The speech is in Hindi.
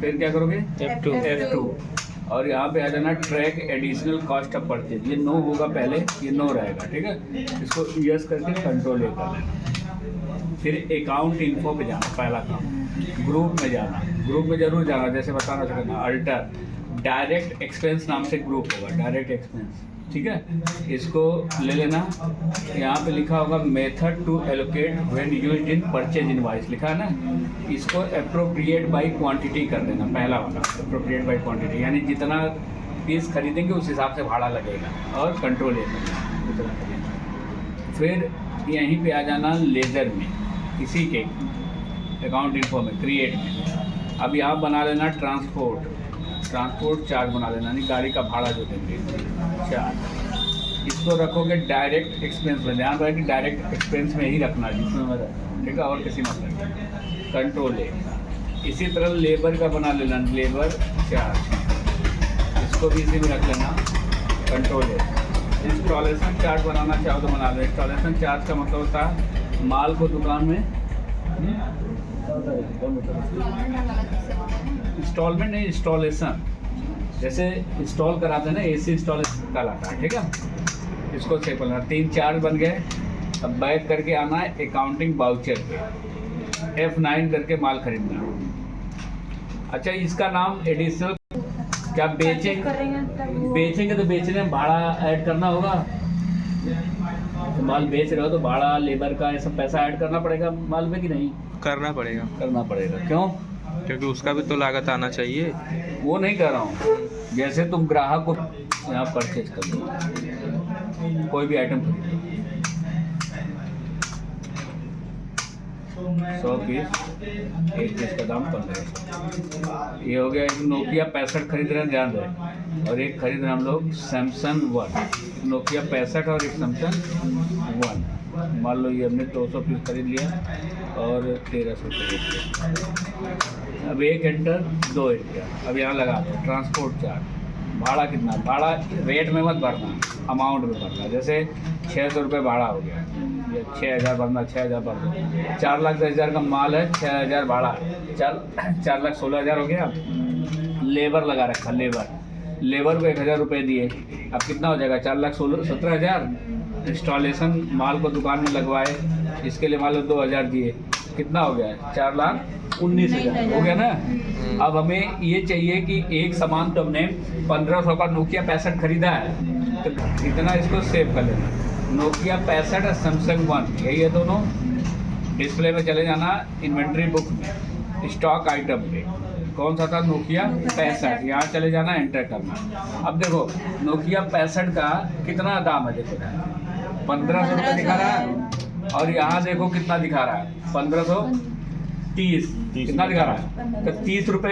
फिर क्या करोगे F2 F2 और यहाँ पे आ जाना track additional cost of purchase. ये नो होगा पहले, ये नो रहेगा, ठीक है। इसको यस करके कंट्रोल ए कर लेना। फिर अकाउंट इन्फो पे जाना, पहला काम। ग्रुप में जाना, ग्रुप में जरूर जाना, जैसे बताना सकना अल्टर डायरेक्ट एक्सपेंस नाम से ग्रुप होगा, डायरेक्ट एक्सपेंस, ठीक है। इसको ले लेना। यहाँ पे लिखा होगा method to allocate when used in purchase invoice, लिखा है ना। इसको अप्रोप्रिएट बाय क्वांटिटी कर देना, पहला वाला अप्रोप्रिएट बाय क्वांटिटी, यानी जितना पीस खरीदेंगे उस हिसाब से भाड़ा लगेगा और कंट्रोल ले लेना। फिर यहीं पे आ जाना लेजर में, इसी के अकाउंट इन्फो में क्रिएट में। अब यहाँ बना लेना ट्रांसपोर्ट चार्ज बना लेना, यानी गाड़ी का भाड़ा जो देंगे चार्ज। इसको रखोगे डायरेक्ट एक्सपेंस में, ध्यान रहे कि डायरेक्ट एक्सपेंस में ही रखना जिसमें मैं रखा, ठीक है, और किसी में रखना, कंट्रोल है। इसी तरह लेबर का बना लेना, लेबर चार्ज, इसको भी इसी में रख लेना, कंट्रोल है। इंस्टॉलेशन चार्ज बनाना चाहो तो बना लो। इंस्टॉलेशन चार्ज का मतलब होता है माल को दुकान में इंस्टॉलमेंट नहीं, इंस्टॉलेशन, जैसे इंस्टॉल कराते हैं ना, एसी इंस्टॉलेशन कहलाता है, ठीक है। इसको सेव करना। 3 चार्ज बन गए। अब बैक करके आना है अकाउंटिंग वाउचर पे, F9 करके माल खरीदना। अच्छा, इसका नाम एडिशनल, क्या बेचेंगे तो बेचने में भाड़ा ऐड करना होगा। तो माल बेच रहे हो तो भाड़ा, लेबर का, ये सब पैसा ऐड करना पड़ेगा माल में कि नहीं? करना पड़ेगा। क्यों? क्योंकि उसका भी तो लागत आना चाहिए। वो नहीं कर रहा हूँ, जैसे तुम ग्राहक को यहाँ परचेज कर दो कोई भी आइटम, 100 पीस, एक पीस का दाम 15। ये हो गया। एक नोकिया 65 खरीद रहे हैं, ध्यान रहे, और एक खरीद रहे हैं हम लोग सैमसंग 1। नोकिया 65 और एक सैमसंग 1। मान लो ये हमने 200 पीस खरीद लिया और 1300 रुपये। अब 1 एंटर, 2 एंटर। अब यहाँ लगा दो ट्रांसपोर्ट चार्ज। भाड़ा कितना? भाड़ा रेट में मत भरना, अमाउंट में भरना। जैसे 600 रुपये भाड़ा हो गया, ये 6000 भरना, 6000 भरना। 4,10,000 का माल है, 6000 भाड़ा, 4,16,000 हो गया। लेबर लगा रखा, लेबर को 1000 रुपये दिए, अब कितना हो जाएगा? 4,17,000। इंस्टॉलेशन माल को दुकान में लगवाए, इसके लिए मान लो 2000 दिए, कितना हो गया? 4,19,000 हो गया ना। अब हमें ये चाहिए कि एक सामान तो हमने 1500 का नोकिया 65 खरीदा है, तो इतना इसको सेव कर लेना। नोकिया 65 और सैमसंग 1, यही है दोनों। डिस्प्ले में चले जाना, इन्वेंट्री बुक में, स्टॉक आइटम पे कौन सा था? नोकिया 65। यहाँ चले जाना, एंटर करना। अब देखो नोकिया 65 का कितना दाम है, देखो 1500 रुपये दिखा रहा है, और यहाँ देखो कितना दिखा रहा है, 1530। कितना दिखा रहा है? तो 30 रुपये